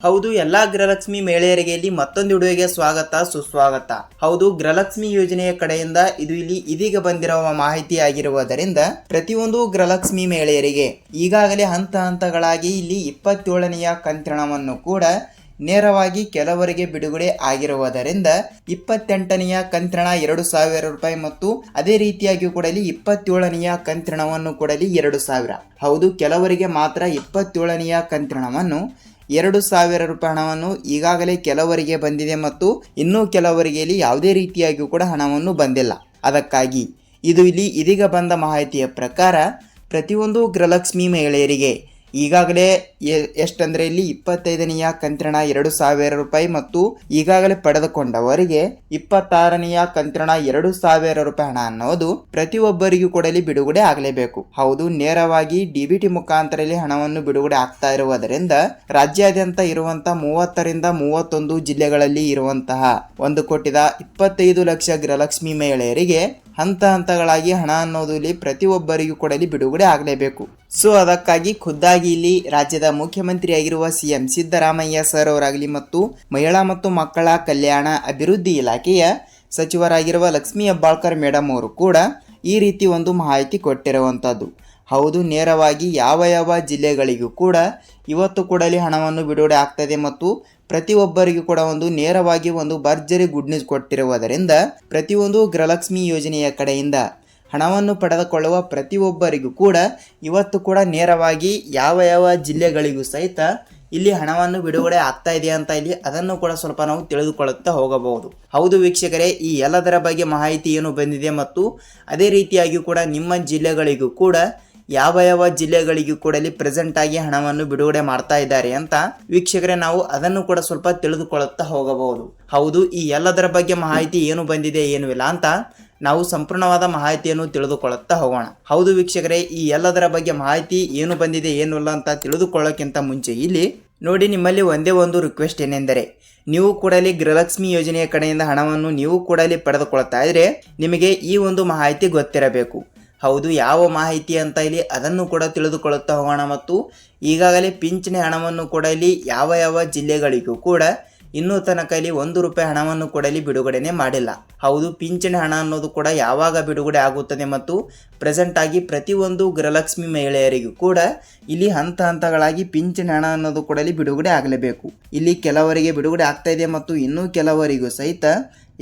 ಹೌದು, ಎಲ್ಲಾ ಗೃಹಲಕ್ಷ್ಮಿ ಮಹಿಳೆಯರಿಗೆ ಇಲ್ಲಿ ಮತ್ತೊಂದು ವಿಡಿಯೋಗೆ ಸ್ವಾಗತ ಸುಸ್ವಾಗತ. ಹೌದು, ಗೃಹಲಕ್ಷ್ಮಿ ಯೋಜನೆಯ ಕಡೆಯಿಂದ ಇದು ಇಲ್ಲಿ ಇದೀಗ ಬಂದಿರುವ ಮಾಹಿತಿ ಆಗಿರುವುದರಿಂದ ಪ್ರತಿಯೊಂದು ಗೃಹಲಕ್ಷ್ಮಿ ಮಹಿಳೆಯರಿಗೆ ಈಗಾಗಲೇ ಹಂತ ಹಂತಗಳಾಗಿ ಇಲ್ಲಿ 27ನೆಯ ಕಂತಿನವನ್ನು ಕೂಡ ನೇರವಾಗಿ ಕೆಲವರಿಗೆ ಬಿಡುಗಡೆ ಆಗಿರುವುದರಿಂದ 28ನೆಯ ಕಂತಿನ 2,000 ರೂಪಾಯಿ ಮತ್ತು ಅದೇ ರೀತಿಯಾಗಿ ಕೂಡ ಇಲ್ಲಿ 27ನೆಯ ಕಂತಿನವನ್ನು ಕೂಡ ಇಲ್ಲಿ 2,000. ಹೌದು, ಕೆಲವರಿಗೆ ಮಾತ್ರ 27ನೆಯ ಕಂತಿನವನ್ನು 2,000 ರೂಪಾಯಿ ಹಣವನ್ನು ಈಗಾಗಲೇ ಕೆಲವರಿಗೆ ಬಂದಿದೆ ಮತ್ತು ಇನ್ನೂ ಕೆಲವರಿಗೆ ಇಲ್ಲಿ ಯಾವುದೇ ರೀತಿಯಾಗಿಯೂ ಕೂಡ ಹಣವನ್ನು ಬಂದಿಲ್ಲ. ಅದಕ್ಕಾಗಿ ಇದು ಇಲ್ಲಿ ಇದೀಗ ಬಂದ ಮಾಹಿತಿಯ ಪ್ರಕಾರ ಪ್ರತಿಯೊಂದು ಗೃಹಲಕ್ಷ್ಮಿ ಮಹಿಳೆಯರಿಗೆ ಈಗಾಗಲೇ ಎಷ್ಟಂದರೆ ಇಲ್ಲಿ 25ನೆಯ ಕಂತಿನ 2,000 ರೂಪಾಯಿ ಮತ್ತು ಈಗಾಗಲೇ ಪಡೆದುಕೊಂಡವರಿಗೆ 26ನೆಯ ಕಂತಿನ 2,000 ರೂಪಾಯಿ ಹಣ ಅನ್ನೋದು ಪ್ರತಿಯೊಬ್ಬರಿಗೂ ಕೂಡ ಇಲ್ಲಿ ಬಿಡುಗಡೆ ಆಗಲೇಬೇಕು. ಹೌದು, ನೇರವಾಗಿ ಡಿಬಿಟಿ ಮುಖಾಂತರ ಇಲ್ಲಿ ಹಣವನ್ನು ಬಿಡುಗಡೆ ಆಗ್ತಾ ಇರುವುದರಿಂದ ರಾಜ್ಯಾದ್ಯಂತ ಇರುವಂತಹ 30ರಿಂದ 31 ಜಿಲ್ಲೆಗಳಲ್ಲಿ ಇರುವಂತಹ 1,25 ಲಕ್ಷ ಗೃಹಲಕ್ಷ್ಮಿ ಮಹಿಳೆಯರಿಗೆ ಹಂತ ಹಂತಗಳಾಗಿ ಹಣ ಅನ್ನೋದು ಇಲ್ಲಿ ಪ್ರತಿಯೊಬ್ಬರಿಗೂ ಕೂಡ ಇಲ್ಲಿ ಬಿಡುಗಡೆ ಆಗಲೇಬೇಕು. ಸೊ ಅದಕ್ಕಾಗಿ ಖುದ್ದಾಗಿ ಇಲ್ಲಿ ರಾಜ್ಯದ ಮುಖ್ಯಮಂತ್ರಿಯಾಗಿರುವ CM ಸಿದ್ದರಾಮಯ್ಯ ಸರ್ ಅವರಾಗಲಿ ಮತ್ತು ಮಹಿಳಾ ಮತ್ತು ಮಕ್ಕಳ ಕಲ್ಯಾಣ ಅಭಿವೃದ್ಧಿ ಇಲಾಖೆಯ ಸಚಿವರಾಗಿರುವ ಲಕ್ಷ್ಮೀ ಹೆಬ್ಬಾಳ್ಕರ್ ಮೇಡಮ್ ಅವರು ಕೂಡ ಈ ರೀತಿ ಒಂದು ಮಾಹಿತಿ ಕೊಟ್ಟಿರುವಂಥದ್ದು. ಹೌದು, ನೇರವಾಗಿ ಯಾವ ಜಿಲ್ಲೆಗಳಿಗೂ ಕೂಡ ಇವತ್ತು ಕೂಡ ಇಲ್ಲಿ ಹಣವನ್ನು ಬಿಡುಗಡೆ ಆಗ್ತದೆ ಮತ್ತು ಪ್ರತಿಯೊಬ್ಬರಿಗೂ ಕೂಡ ಒಂದು ನೇರವಾಗಿ ಒಂದು ಭರ್ಜರಿ ಗುಡ್ ನ್ಯೂಸ್ ಕೊಟ್ಟಿರುವುದರಿಂದ ಪ್ರತಿಯೊಂದು ಗೃಹಲಕ್ಷ್ಮಿ ಯೋಜನೆಯ ಕಡೆಯಿಂದ ಹಣವನ್ನು ಪಡೆದುಕೊಳ್ಳುವ ಪ್ರತಿಯೊಬ್ಬರಿಗೂ ಕೂಡ ಇವತ್ತು ಕೂಡ ನೇರವಾಗಿ ಯಾವ ಜಿಲ್ಲೆಗಳಿಗೂ ಸಹಿತ ಇಲ್ಲಿ ಹಣವನ್ನು ಬಿಡುಗಡೆ ಆಗ್ತಾ ಇದೆ ಅಂತ ಇಲ್ಲಿ ಅದನ್ನು ಕೂಡ ಸ್ವಲ್ಪ ನಾವು ತಿಳಿದುಕೊಳ್ಳುತ್ತಾ ಹೋಗಬಹುದು. ಹೌದು ವೀಕ್ಷಕರೇ, ಈ ಎಲ್ಲದರ ಬಗ್ಗೆ ಮಾಹಿತಿ ಏನು ಬಂದಿದೆ ಮತ್ತು ಅದೇ ರೀತಿಯಾಗಿ ಕೂಡ ನಿಮ್ಮ ಜಿಲ್ಲೆಗಳಿಗೂ ಕೂಡ ಯಾವ ಜಿಲ್ಲೆಗಳಿಗೂ ಕೂಡ ಇಲ್ಲಿ ಪ್ರೆಸೆಂಟ್ ಆಗಿ ಹಣವನ್ನು ಬಿಡುಗಡೆ ಮಾಡ್ತಾ ಇದ್ದಾರೆ ಅಂತ ವೀಕ್ಷಕರೇ ನಾವು ಅದನ್ನು ಕೂಡ ಸ್ವಲ್ಪ ತಿಳಿದುಕೊಳ್ಳುತ್ತಾ ಹೋಗಬಹುದು. ಹೌದು, ಈ ಎಲ್ಲದರ ಬಗ್ಗೆ ಮಾಹಿತಿ ಏನು ಬಂದಿದೆ ಏನು ಇಲ್ಲ ಅಂತ ನಾವು ಸಂಪೂರ್ಣವಾದ ಮಾಹಿತಿಯನ್ನು ತಿಳಿದುಕೊಳ್ಳುತ್ತಾ ಹೋಗೋಣ. ಹೌದು ವೀಕ್ಷಕರೇ, ಈ ಎಲ್ಲದರ ಬಗ್ಗೆ ಮಾಹಿತಿ ಏನು ಬಂದಿದೆ ಏನು ಇಲ್ಲ ಅಂತ ತಿಳಿದುಕೊಳ್ಳೋಕ್ಕಿಂತ ಮುಂಚೆ ಇಲ್ಲಿ ನೋಡಿ, ನಿಮ್ಮಲ್ಲಿ ಒಂದೇ ಒಂದು ರಿಕ್ವೆಸ್ಟ್ ಏನೆಂದರೆ ನೀವು ಕೂಡ ಇಲ್ಲಿ ಗೃಹಲಕ್ಷ್ಮಿ ಯೋಜನೆಯ ಕಡೆಯಿಂದ ಹಣವನ್ನು ನೀವು ಕೂಡ ಇಲ್ಲಿ ಪಡೆದುಕೊಳ್ತಾ ಇದ್ರೆ ನಿಮಗೆ ಈ ಒಂದು ಮಾಹಿತಿ ಗೊತ್ತಿರಬೇಕು. ಹೌದು, ಯಾವ ಮಾಹಿತಿ ಅಂತ ಇಲ್ಲಿ ಅದನ್ನು ಕೂಡ ತಿಳಿದುಕೊಳ್ಳುತ್ತಾ ಹೋಗೋಣ ಮತ್ತು ಈಗಾಗಲೇ ಪಿಂಚಣಿ ಹಣವನ್ನು ಕೂಡ ಇಲ್ಲಿ ಯಾವ ಜಿಲ್ಲೆಗಳಿಗೂ ಕೂಡ ಇನ್ನೂ ತನಕ ಇಲ್ಲಿ 1 ರೂಪಾಯಿ ಹಣವನ್ನು ಕೂಡ ಇಲ್ಲಿ ಬಿಡುಗಡೆನೆ ಮಾಡಿಲ್ಲ. ಹೌದು, ಪಿಂಚಣಿ ಹಣ ಅನ್ನೋದು ಕೂಡ ಯಾವಾಗ ಬಿಡುಗಡೆ ಆಗುತ್ತದೆ ಮತ್ತು ಪ್ರೆಸೆಂಟ್ ಆಗಿ ಪ್ರತಿಯೊಂದು ಗೃಹಲಕ್ಷ್ಮಿ ಮಹಿಳೆಯರಿಗೂ ಕೂಡ ಇಲ್ಲಿ ಹಂತ ಹಂತಗಳಾಗಿ ಪಿಂಚಣಿ ಹಣ ಅನ್ನೋದು ಕೂಡ ಇಲ್ಲಿ ಬಿಡುಗಡೆ ಆಗಲೇಬೇಕು. ಇಲ್ಲಿ ಕೆಲವರಿಗೆ ಬಿಡುಗಡೆ ಆಗ್ತಾ ಇದೆ ಮತ್ತು ಇನ್ನೂ ಕೆಲವರಿಗೂ ಸಹಿತ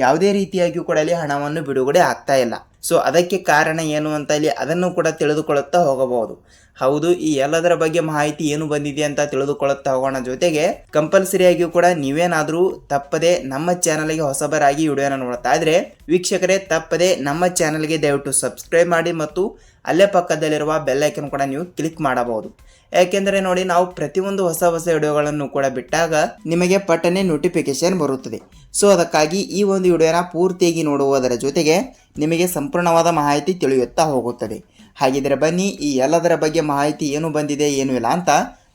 ಯಾವುದೇ ರೀತಿಯಾಗಿಯೂ ಕೂಡ ಇಲ್ಲಿ ಹಣವನ್ನು ಬಿಡುಗಡೆ ಆಗ್ತಾ ಇಲ್ಲ. ಸೊ ಅದಕ್ಕೆ ಕಾರಣ ಏನು ಅಂತ ಇಲ್ಲಿ ಅದನ್ನು ಕೂಡ ತಿಳಿದುಕೊಳ್ಳುತ್ತಾ ಹೋಗಬಹುದು. ಹೌದು, ಈ ಎಲ್ಲದರ ಬಗ್ಗೆ ಮಾಹಿತಿ ಏನು ಬಂದಿದೆ ಅಂತ ತಿಳಿದುಕೊಳ್ಳುತ್ತಾ ಹೋಗೋಣ. ಜೊತೆಗೆ ಕಂಪಲ್ಸರಿಯಾಗಿಯೂ ಕೂಡ ನೀವೇನಾದರೂ ತಪ್ಪದೆ ನಮ್ಮ ಚಾನಲ್ಗೆ ಹೊಸಬರಾಗಿ ವಿಡಿಯೋನ ನೋಡ್ತಾ ಇದ್ರೆ ವೀಕ್ಷಕರೇ ತಪ್ಪದೆ ನಮ್ಮ ಚಾನಲ್ಗೆ ದಯವಿಟ್ಟು ಸಬ್ಸ್ಕ್ರೈಬ್ ಮಾಡಿ ಮತ್ತು ಅಲ್ಲೇ ಪಕ್ಕದಲ್ಲಿರುವ ಬೆಲ್ ಐಕನ್ ಕೂಡ ನೀವು ಕ್ಲಿಕ್ ಮಾಡಬಹುದು. ಯಾಕೆಂದರೆ ನೋಡಿ, ನಾವು ಪ್ರತಿಯೊಂದು ಹೊಸ ವಿಡಿಯೋಗಳನ್ನು ಕೂಡ ಬಿಟ್ಟಾಗ ನಿಮಗೆ ಪಟ್ಟನೆ ನೋಟಿಫಿಕೇಶನ್ ಬರುತ್ತದೆ. ಸೊ ಅದಕ್ಕಾಗಿ ಈ ಒಂದು ವಿಡಿಯೋನ ಪೂರ್ತಿಯಾಗಿ ನೋಡುವುದರ ಜೊತೆಗೆ ನಿಮಗೆ ಸಂಪೂರ್ಣವಾದ ಮಾಹಿತಿ ತಿಳಿಯುತ್ತಾ ಹೋಗುತ್ತದೆ. ಹಾಗಿದ್ರೆ ಬನ್ನಿ, ಈ ಎಲ್ಲದರ ಬಗ್ಗೆ ಮಾಹಿತಿ ಏನು ಬಂದಿದೆ ಏನು ಇಲ್ಲ ಅಂತ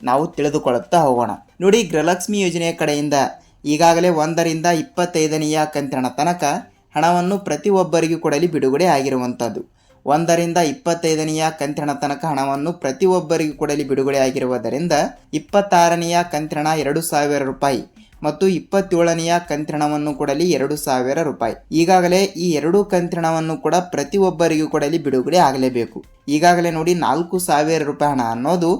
ನಾವು ತಿಳಿದುಕೊಳ್ಳುತ್ತಾ ಹೋಗೋಣ. ನೋಡಿ, ಗೃಹಲಕ್ಷ್ಮಿ ಯೋಜನೆಯ ಕಡೆಯಿಂದ ಈಗಾಗಲೇ 1ರಿಂದ 25ನೆಯ ಕಂತಿನ ತನಕ ಹಣವನ್ನು ಪ್ರತಿಯೊಬ್ಬರಿಗೂ ಕೊಡಲಿ ಬಿಡುಗಡೆ ಆಗಿರುವಂಥದ್ದು. 1ರಿಂದ 25ನೆಯ ಕಂತಿನ ತನಕ ಹಣವನ್ನು ಪ್ರತಿಯೊಬ್ಬರಿಗೂ ಕೊಡಲಿ ಬಿಡುಗಡೆ ಆಗಿರುವುದರಿಂದ 26ನೆಯ ಕಂತಿನ 2,000 ರೂಪಾಯಿ ಮತ್ತು 27ನೆಯ ಕಂತಿನವನ್ನು ಕೊಡಲಿ 2,000 ರೂಪಾಯಿ. ಈಗಾಗಲೇ ಈ 2 ಕಂತಿನವನ್ನು ಕೂಡ ಪ್ರತಿಯೊಬ್ಬರಿಗೂ ಕೊಡಲಿ ಬಿಡುಗಡೆ ಆಗಲೇಬೇಕು. ಈಗಾಗಲೇ ನೋಡಿ 4,000 ರೂಪಾಯಿ ಹಣ ಅನ್ನೋದು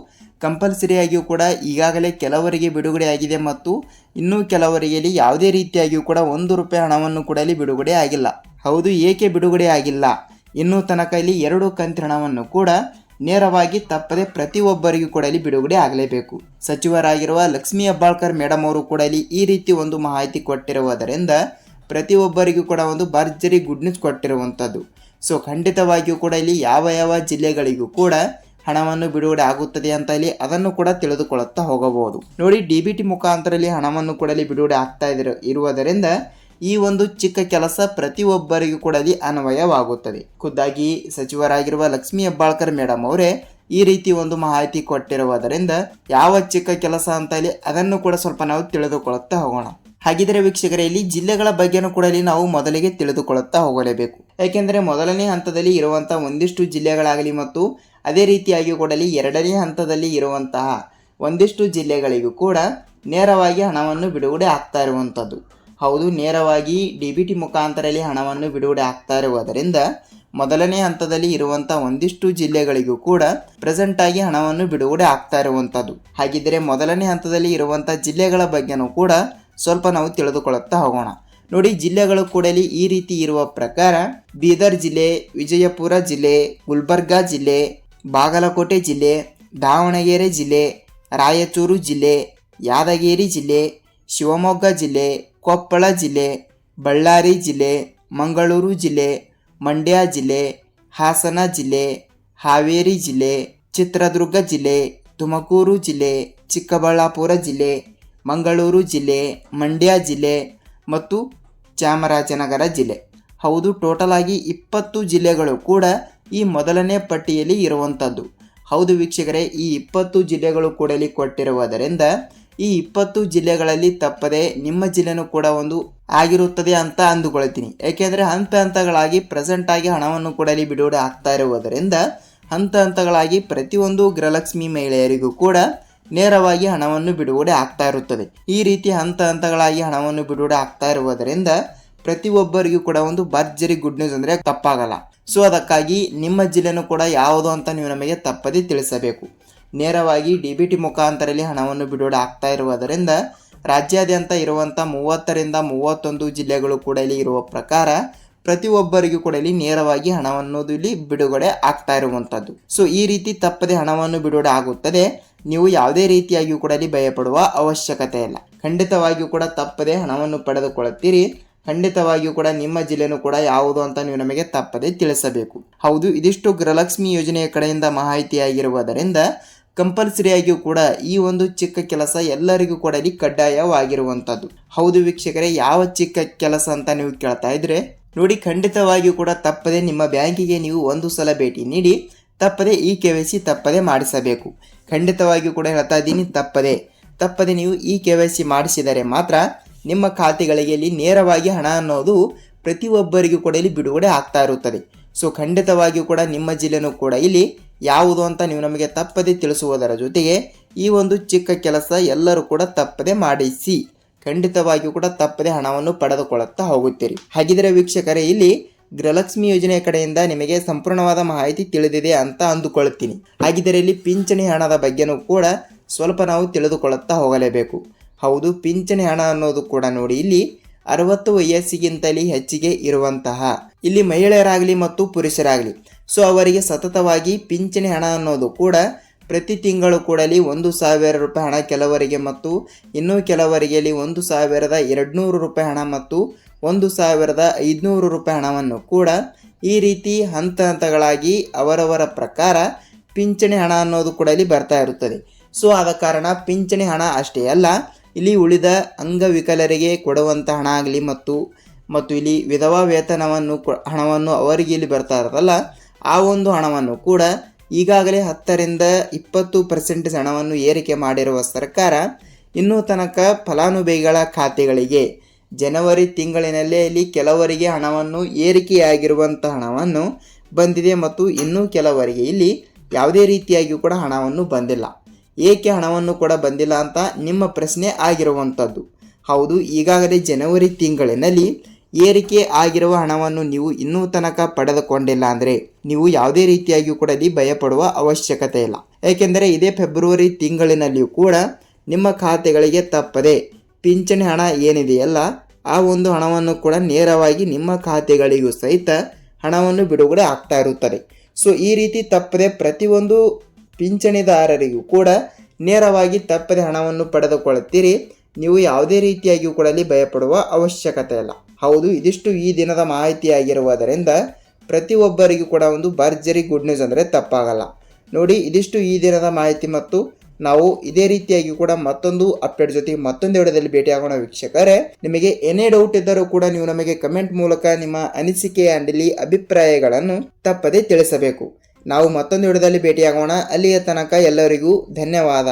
ಕಂಪಲ್ಸರಿಯಾಗಿಯೂ ಕೂಡ ಈಗಾಗಲೇ ಕೆಲವರಿಗೆ ಬಿಡುಗಡೆ ಆಗಿದೆ ಮತ್ತು ಇನ್ನೂ ಕೆಲವರಿಗೆ ಇಲ್ಲಿ ಯಾವುದೇ ರೀತಿಯಾಗಿಯೂ ಕೂಡ 1 ರೂಪಾಯಿ ಹಣವನ್ನು ಕೊಡಲಿ ಬಿಡುಗಡೆ ಆಗಿಲ್ಲ. ಹೌದು, ಏಕೆ ಬಿಡುಗಡೆ ಆಗಿಲ್ಲ? ಇನ್ನೂ ತನಕ ಇಲ್ಲಿ 2 ಕಂತಿನವನ್ನು ಕೂಡ ನೇರವಾಗಿ ತಪ್ಪದೆ ಪ್ರತಿಯೊಬ್ಬರಿಗೂ ಕೂಡ ಇಲ್ಲಿ ಬಿಡುಗಡೆ ಆಗಲೇಬೇಕು. ಸಚಿವರಾಗಿರುವ ಲಕ್ಷ್ಮೀ ಹೆಬ್ಬಾಳ್ಕರ್ ಮೇಡಮ್ ಅವರು ಕೂಡ ಇಲ್ಲಿ ಈ ರೀತಿ ಒಂದು ಮಾಹಿತಿ ಕೊಟ್ಟಿರುವುದರಿಂದ ಪ್ರತಿಯೊಬ್ಬರಿಗೂ ಕೂಡ ಒಂದು ಭರ್ಜರಿ ಗುಡ್ ನ್ಯೂಸ್ ಕೊಟ್ಟಿರುವಂಥದ್ದು. ಸೊ ಖಂಡಿತವಾಗಿಯೂ ಕೂಡ ಇಲ್ಲಿ ಯಾವ ಜಿಲ್ಲೆಗಳಿಗೂ ಕೂಡ ಹಣವನ್ನು ಬಿಡುಗಡೆ ಆಗುತ್ತದೆ ಅಂತ ಇಲ್ಲಿ ಅದನ್ನು ಕೂಡ ತಿಳಿದುಕೊಳ್ಳುತ್ತಾ ಹೋಗಬಹುದು. ನೋಡಿ, ಡಿಬಿಟಿ ಮುಖಾಂತರ ಇಲ್ಲಿ ಹಣವನ್ನು ಕೂಡ ಇಲ್ಲಿ ಬಿಡುಗಡೆ ಆಗ್ತಾ ಇರುವುದರಿಂದ ಈ ಒಂದು ಚಿಕ್ಕ ಕೆಲಸ ಪ್ರತಿಯೊಬ್ಬರಿಗೂ ಕೂಡ ಇಲ್ಲಿ ಅನ್ವಯವಾಗುತ್ತದೆ. ಖುದ್ದಾಗಿ ಸಚಿವರಾಗಿರುವ ಲಕ್ಷ್ಮೀ ಹೆಬ್ಬಾಳ್ಕರ್ ಮೇಡಮ್ ಅವರೇ ಈ ರೀತಿ ಒಂದು ಮಾಹಿತಿ ಕೊಟ್ಟಿರುವುದರಿಂದ ಯಾವ ಚಿಕ್ಕ ಕೆಲಸ ಅಂತ ಇಲ್ಲಿ ಅದನ್ನು ಕೂಡ ಸ್ವಲ್ಪ ನಾವು ತಿಳಿದುಕೊಳ್ಳುತ್ತಾ ಹೋಗೋಣ. ಹಾಗಿದ್ರೆ ವೀಕ್ಷಕರೇ, ಇಲ್ಲಿ ಜಿಲ್ಲೆಗಳ ಬಗ್ಗೆನೂ ಕೂಡ ಇಲ್ಲಿ ನಾವು ಮೊದಲಿಗೆ ತಿಳಿದುಕೊಳ್ಳುತ್ತಾ ಹೋಗಲೇಬೇಕು. ಯಾಕೆಂದರೆ ಮೊದಲನೇ ಹಂತದಲ್ಲಿ ಇರುವಂತಹ ಒಂದಿಷ್ಟು ಜಿಲ್ಲೆಗಳಾಗಲಿ ಮತ್ತು ಅದೇ ರೀತಿಯಾಗಿ ಕೂಡ ಇಲ್ಲಿ 2ನೇ ಹಂತದಲ್ಲಿ ಇರುವಂತಹ ಒಂದಿಷ್ಟು ಜಿಲ್ಲೆಗಳಿಗೂ ಕೂಡ ನೇರವಾಗಿ ಹಣವನ್ನು ಬಿಡುಗಡೆ ಆಗ್ತಾ ಇರುವಂಥದ್ದು. ಹೌದು, ನೇರವಾಗಿ DBT ಮುಖಾಂತರದಲ್ಲಿ ಹಣವನ್ನು ಬಿಡುಗಡೆ ಆಗ್ತಾ ಇರುವುದರಿಂದ ಮೊದಲನೇ ಹಂತದಲ್ಲಿ ಇರುವಂಥ ಒಂದಿಷ್ಟು ಜಿಲ್ಲೆಗಳಿಗೂ ಕೂಡ ಪ್ರೆಸೆಂಟ್ ಆಗಿ ಹಣವನ್ನು ಬಿಡುಗಡೆ ಆಗ್ತಾ ಇರುವಂಥದ್ದು. ಹಾಗಿದ್ದರೆ ಮೊದಲನೇ ಹಂತದಲ್ಲಿ ಇರುವಂಥ ಜಿಲ್ಲೆಗಳ ಬಗ್ಗೆನೂ ಕೂಡ ಸ್ವಲ್ಪ ನಾವು ತಿಳಿದುಕೊಳ್ಳುತ್ತಾ ಹೋಗೋಣ. ನೋಡಿ, ಜಿಲ್ಲೆಗಳು ಕೂಡ ಈ ರೀತಿ ಇರುವ ಪ್ರಕಾರ ಬೀದರ್ ಜಿಲ್ಲೆ, ವಿಜಯಪುರ ಜಿಲ್ಲೆ, ಗುಲ್ಬರ್ಗಾ ಜಿಲ್ಲೆ, ಬಾಗಲಕೋಟೆ ಜಿಲ್ಲೆ, ದಾವಣಗೆರೆ ಜಿಲ್ಲೆ, ರಾಯಚೂರು ಜಿಲ್ಲೆ, ಯಾದಗಿರಿ ಜಿಲ್ಲೆ, ಶಿವಮೊಗ್ಗ ಜಿಲ್ಲೆ, ಕೊಪ್ಪಳ ಜಿಲ್ಲೆ, ಬಳ್ಳಾರಿ ಜಿಲ್ಲೆ, ಮಂಗಳೂರು ಜಿಲ್ಲೆ, ಮಂಡ್ಯ ಜಿಲ್ಲೆ, ಹಾಸನ ಜಿಲ್ಲೆ, ಹಾವೇರಿ ಜಿಲ್ಲೆ, ಚಿತ್ರದುರ್ಗ ಜಿಲ್ಲೆ, ತುಮಕೂರು ಜಿಲ್ಲೆ, ಚಿಕ್ಕಬಳ್ಳಾಪುರ ಜಿಲ್ಲೆ, ಮಂಗಳೂರು ಜಿಲ್ಲೆ, ಮಂಡ್ಯ ಜಿಲ್ಲೆ ಮತ್ತು ಚಾಮರಾಜನಗರ ಜಿಲ್ಲೆ. ಹೌದು, ಟೋಟಲ್ ಆಗಿ 20 ಜಿಲ್ಲೆಗಳು ಕೂಡ ಈ ಮೊದಲನೇ ಪಟ್ಟಿಯಲ್ಲಿ ಇರುವಂಥದ್ದು. ಹೌದು ವೀಕ್ಷಕರೇ, ಈ 20 ಜಿಲ್ಲೆಗಳು ಕೂಡ ಇಲ್ಲಿ ಕೊಟ್ಟಿರುವುದರಿಂದ ಈ 20 ಜಿಲ್ಲೆಗಳಲ್ಲಿ ತಪ್ಪದೆ ನಿಮ್ಮ ಜಿಲ್ಲೆನೂ ಕೂಡ ಒಂದು ಆಗಿರುತ್ತದೆ ಅಂತ ಅಂದುಕೊಳ್ತೀನಿ. ಏಕೆಂದರೆ ಹಂತ ಹಂತಗಳಾಗಿ ಪ್ರೆಸೆಂಟ್ ಆಗಿ ಹಣವನ್ನು ಕೂಡ ಇಲ್ಲಿ ಬಿಡುಗಡೆ ಆಗ್ತಾ ಇರುವುದರಿಂದ ಹಂತ ಹಂತಗಳಾಗಿ ಪ್ರತಿಯೊಂದು ಗೃಹಲಕ್ಷ್ಮಿ ಮಹಿಳೆಯರಿಗೂ ಕೂಡ ನೇರವಾಗಿ ಹಣವನ್ನು ಬಿಡುಗಡೆ ಆಗ್ತಾ ಇರುತ್ತದೆ. ಈ ರೀತಿ ಹಂತ ಹಂತಗಳಾಗಿ ಹಣವನ್ನು ಬಿಡುಗಡೆ ಆಗ್ತಾ ಇರುವುದರಿಂದ ಪ್ರತಿಯೊಬ್ಬರಿಗೂ ಕೂಡ ಒಂದು ಭರ್ಜರಿ ಗುಡ್ ನ್ಯೂಸ್ ಅಂದರೆ ತಪ್ಪಾಗಲ್ಲ. ಸೊ ಅದಕ್ಕಾಗಿ ನಿಮ್ಮ ಜಿಲ್ಲೆನೂ ಕೂಡ ಯಾವುದು ಅಂತ ನೀವು ನಮಗೆ ತಪ್ಪದೇ ತಿಳಿಸಬೇಕು. ನೇರವಾಗಿ DBT ಮುಖಾಂತರದಲ್ಲಿ ಹಣವನ್ನು ಬಿಡುಗಡೆ ಆಗ್ತಾ ಇರುವುದರಿಂದ ರಾಜ್ಯಾದ್ಯಂತ ಇರುವಂಥ 30ರಿಂದ 31 ಜಿಲ್ಲೆಗಳು ಕೂಡ ಇಲ್ಲಿ ಇರುವ ಪ್ರಕಾರ ಪ್ರತಿಯೊಬ್ಬರಿಗೂ ಕೂಡ ಇಲ್ಲಿ ನೇರವಾಗಿ ಹಣವನ್ನು ಇಲ್ಲಿ ಬಿಡುಗಡೆ ಆಗ್ತಾ ಇರುವಂಥದ್ದು. ಸೊ ಈ ರೀತಿ ತಪ್ಪದೆ ಹಣವನ್ನು ಬಿಡುಗಡೆ ಆಗುತ್ತದೆ. ನೀವು ಯಾವುದೇ ರೀತಿಯಾಗಿಯೂ ಕೂಡ ಇಲ್ಲಿ ಭಯಪಡುವ ಅವಶ್ಯಕತೆ ಇಲ್ಲ. ಖಂಡಿತವಾಗಿಯೂ ಕೂಡ ತಪ್ಪದೆ ಹಣವನ್ನು ಪಡೆದುಕೊಳ್ಳುತ್ತೀರಿ. ಖಂಡಿತವಾಗಿಯೂ ಕೂಡ ನಿಮ್ಮ ಜಿಲ್ಲೆನೂ ಕೂಡ ಯಾವುದು ಅಂತ ನೀವು ನಮಗೆ ತಪ್ಪದೆ ತಿಳಿಸಬೇಕು. ಹೌದು, ಇದಿಷ್ಟು ಗೃಹಲಕ್ಷ್ಮಿ ಯೋಜನೆಯ ಕಡೆಯಿಂದ ಮಾಹಿತಿಯಾಗಿರುವುದರಿಂದ ಕಂಪಲ್ಸರಿಯಾಗಿಯೂ ಕೂಡ ಈ ಒಂದು ಚಿಕ್ಕ ಕೆಲಸ ಎಲ್ಲರಿಗೂ ಕೂಡ ಇಲ್ಲಿ ಕಡ್ಡಾಯವಾಗಿರುವಂಥದ್ದು. ಹೌದು ವೀಕ್ಷಕರೇ, ಯಾವ ಚಿಕ್ಕ ಕೆಲಸ ಅಂತ ನೀವು ಕೇಳ್ತಾ ಇದ್ರೆ ನೋಡಿ, ಖಂಡಿತವಾಗಿಯೂ ಕೂಡ ತಪ್ಪದೆ ನಿಮ್ಮ ಬ್ಯಾಂಕಿಗೆ ನೀವು ಒಂದು ಸಲ ಭೇಟಿ ನೀಡಿ ತಪ್ಪದೆ ಈ KYC ತಪ್ಪದೆ ಮಾಡಿಸಬೇಕು. ಖಂಡಿತವಾಗಿಯೂ ಕೂಡ ಹೇಳ್ತಾ ಇದ್ದೀನಿ, ತಪ್ಪದೆ ನೀವು ಈ KYC ಮಾಡಿಸಿದರೆ ಮಾತ್ರ ನಿಮ್ಮ ಖಾತೆಗಳಿಗೆ ಇಲ್ಲಿ ನೇರವಾಗಿ ಹಣ ಅನ್ನೋದು ಪ್ರತಿಯೊಬ್ಬರಿಗೂ ಕೂಡ ಇಲ್ಲಿ ಬಿಡುಗಡೆ ಆಗ್ತಾ ಇರುತ್ತದೆ. ಸೊ ಖಂಡಿತವಾಗಿಯೂ ಕೂಡ ನಿಮ್ಮ ಜಿಲ್ಲೆನೂ ಕೂಡ ಇಲ್ಲಿ ಯಾವುದು ಅಂತ ನೀವು ನಮಗೆ ತಪ್ಪದೆ ತಿಳಿಸುವುದರ ಜೊತೆಗೆ ಈ ಒಂದು ಚಿಕ್ಕ ಕೆಲಸ ಎಲ್ಲರೂ ಕೂಡ ತಪ್ಪದೆ ಮಾಡಿಸಿ. ಖಂಡಿತವಾಗಿಯೂ ಕೂಡ ತಪ್ಪದೆ ಹಣವನ್ನು ಪಡೆದುಕೊಳ್ಳುತ್ತಾ ಹೋಗುತ್ತೀರಿ. ಹಾಗಿದ್ರೆ ವೀಕ್ಷಕರೇ, ಇಲ್ಲಿ ಗೃಹಲಕ್ಷ್ಮಿ ಯೋಜನೆಯ ಕಡೆಯಿಂದ ನಿಮಗೆ ಸಂಪೂರ್ಣವಾದ ಮಾಹಿತಿ ತಿಳಿದಿದೆ ಅಂತ ಅಂದುಕೊಳ್ಳುತ್ತೀನಿ. ಹಾಗಿದ್ದರೆ ಇಲ್ಲಿ ಪಿಂಚಣಿ ಹಣದ ಬಗ್ಗೆನೂ ಕೂಡ ಸ್ವಲ್ಪ ನಾವು ತಿಳಿದುಕೊಳ್ಳುತ್ತಾ ಹೋಗಲೇಬೇಕು. ಹೌದು, ಪಿಂಚಣಿ ಹಣ ಅನ್ನೋದು ಕೂಡ ನೋಡಿ, ಇಲ್ಲಿ 60 ವಯಸ್ಸಿಗಿಂತಲೂ ಹೆಚ್ಚಿಗೆ ಇರುವಂತಹ ಇಲ್ಲಿ ಮಹಿಳೆಯರಾಗಲಿ ಮತ್ತು ಪುರುಷರಾಗಲಿ ಸೊ ಅವರಿಗೆ ಸತತವಾಗಿ ಪಿಂಚಣಿ ಹಣ ಅನ್ನೋದು ಕೂಡ ಪ್ರತಿ ತಿಂಗಳು ಕೂಡ 1,000 ರೂಪಾಯಿ ಹಣ ಕೆಲವರಿಗೆ ಮತ್ತು ಇನ್ನೂ ಕೆಲವರಿಗೆ 1,200 ರೂಪಾಯಿ ಹಣ ಮತ್ತು 1,500 ರೂಪಾಯಿ ಹಣವನ್ನು ಕೂಡ ಈ ರೀತಿ ಹಂತ ಹಂತಗಳಾಗಿ ಅವರವರ ಪ್ರಕಾರ ಪಿಂಚಣಿ ಹಣ ಅನ್ನೋದು ಕೂಡ ಇಲ್ಲಿ ಬರ್ತಾ ಇರುತ್ತದೆ. ಸೊ ಆದ ಕಾರಣ ಪಿಂಚಣಿ ಹಣ ಅಷ್ಟೇ ಅಲ್ಲ, ಇಲ್ಲಿ ಉಳಿದ ಅಂಗವಿಕಲರಿಗೆ ಕೊಡುವಂಥ ಹಣ ಆಗಲಿ ಮತ್ತು ಇಲ್ಲಿ ವಿಧವಾ ವೇತನವನ್ನು ಹಣವನ್ನು ಅವರಿಗೆ ಇಲ್ಲಿ ಬರ್ತಾ ಇರೋದಲ್ಲ, ಆ ಒಂದು ಹಣವನ್ನು ಕೂಡ ಈಗಾಗಲೇ 10ರಿಂದ 20% ಹಣವನ್ನು ಏರಿಕೆ ಮಾಡಿರುವ ಸರ್ಕಾರ ಇನ್ನೂ ತನಕ ಫಲಾನುಭವಿಗಳ ಖಾತೆಗಳಿಗೆ ಜನವರಿ ತಿಂಗಳಿನಲ್ಲೇ ಇಲ್ಲಿ ಕೆಲವರಿಗೆ ಹಣವನ್ನು ಏರಿಕೆಯಾಗಿರುವಂಥ ಹಣವನ್ನು ಬಂದಿದೆ ಮತ್ತು ಇನ್ನೂ ಕೆಲವರಿಗೆ ಇಲ್ಲಿ ಯಾವುದೇ ರೀತಿಯಾಗಿಯೂ ಕೂಡ ಹಣವನ್ನು ಬಂದಿಲ್ಲ. ಏಕೆ ಹಣವನ್ನು ಕೂಡ ಬಂದಿಲ್ಲ ಅಂತ ನಿಮ್ಮ ಪ್ರಶ್ನೆ ಆಗಿರುವಂಥದ್ದು. ಹೌದು, ಈಗಾಗಲೇ ಜನವರಿ ತಿಂಗಳಿನಲ್ಲಿ ಏರಿಕೆ ಆಗಿರುವ ಹಣವನ್ನು ನೀವು ಇನ್ನೂ ತನಕ ಪಡೆದುಕೊಂಡಿಲ್ಲ ಅಂದರೆ ನೀವು ಯಾವುದೇ ರೀತಿಯಾಗಿಯೂ ಕೂಡ ಇಲ್ಲಿ ಭಯಪಡುವ ಅವಶ್ಯಕತೆ ಇಲ್ಲ. ಏಕೆಂದರೆ ಇದೇ ಫೆಬ್ರವರಿ ತಿಂಗಳಿನಲ್ಲಿಯೂ ಕೂಡ ನಿಮ್ಮ ಖಾತೆಗಳಿಗೆ ತಪ್ಪದೆ ಪಿಂಚಣಿ ಹಣ ಏನಿದೆಯಲ್ಲ ಆ ಒಂದು ಹಣವನ್ನು ಕೂಡ ನೇರವಾಗಿ ನಿಮ್ಮ ಖಾತೆಗಳಿಗೂ ಸಹಿತ ಹಣವನ್ನು ಬಿಡುಗಡೆ ಆಗ್ತಾ ಇರುತ್ತದೆ. ಸೊ ಈ ರೀತಿ ತಪ್ಪದೆ ಪ್ರತಿಯೊಂದು ಪಿಂಚಣಿದಾರರಿಗೂ ಕೂಡ ನೇರವಾಗಿ ತಪ್ಪದೆ ಹಣವನ್ನು ಪಡೆದುಕೊಳ್ಳುತ್ತೀರಿ. ನೀವು ಯಾವುದೇ ರೀತಿಯಾಗಿಯೂ ಕೂಡ ಅಲ್ಲಿ ಭಯಪಡುವ ಅವಶ್ಯಕತೆ ಇಲ್ಲ. ಹೌದು, ಇದಿಷ್ಟು ಈ ದಿನದ ಮಾಹಿತಿಯಾಗಿರುವುದರಿಂದ ಪ್ರತಿಯೊಬ್ಬರಿಗೂ ಕೂಡ ಒಂದು ಭರ್ಜರಿ ಗುಡ್ ನ್ಯೂಸ್ ಅಂದರೆ ತಪ್ಪಾಗಲ್ಲ. ನೋಡಿ, ಇದಿಷ್ಟು ಈ ದಿನದ ಮಾಹಿತಿ ಮತ್ತು ನಾವು ಇದೇ ರೀತಿಯಾಗಿ ಕೂಡ ಮತ್ತೊಂದು ಅಪ್ಡೇಟ್ ಜೊತೆ ಮತ್ತೊಂದು ವಿಡಿಯೋದಲ್ಲಿ ಭೇಟಿಯಾಗೋಣ. ವೀಕ್ಷಕರೇ, ನಿಮಗೆ ಏನೇ ಡೌಟ್ ಇದ್ದರೂ ಕೂಡ ನೀವು ನಮಗೆ ಕಮೆಂಟ್ ಮೂಲಕ ನಿಮ್ಮ ಅನಿಸಿಕೆ ಅಂಡಲಿ ಅಭಿಪ್ರಾಯಗಳನ್ನು ತಪ್ಪದೇ ತಿಳಿಸಬೇಕು. ನಾವು ಮತ್ತೊಂದು ವಿಡಿಯೋದಲ್ಲಿ ಭೇಟಿಯಾಗೋಣ. ಅಲ್ಲಿಯ ತನಕ ಎಲ್ಲರಿಗೂ ಧನ್ಯವಾದ.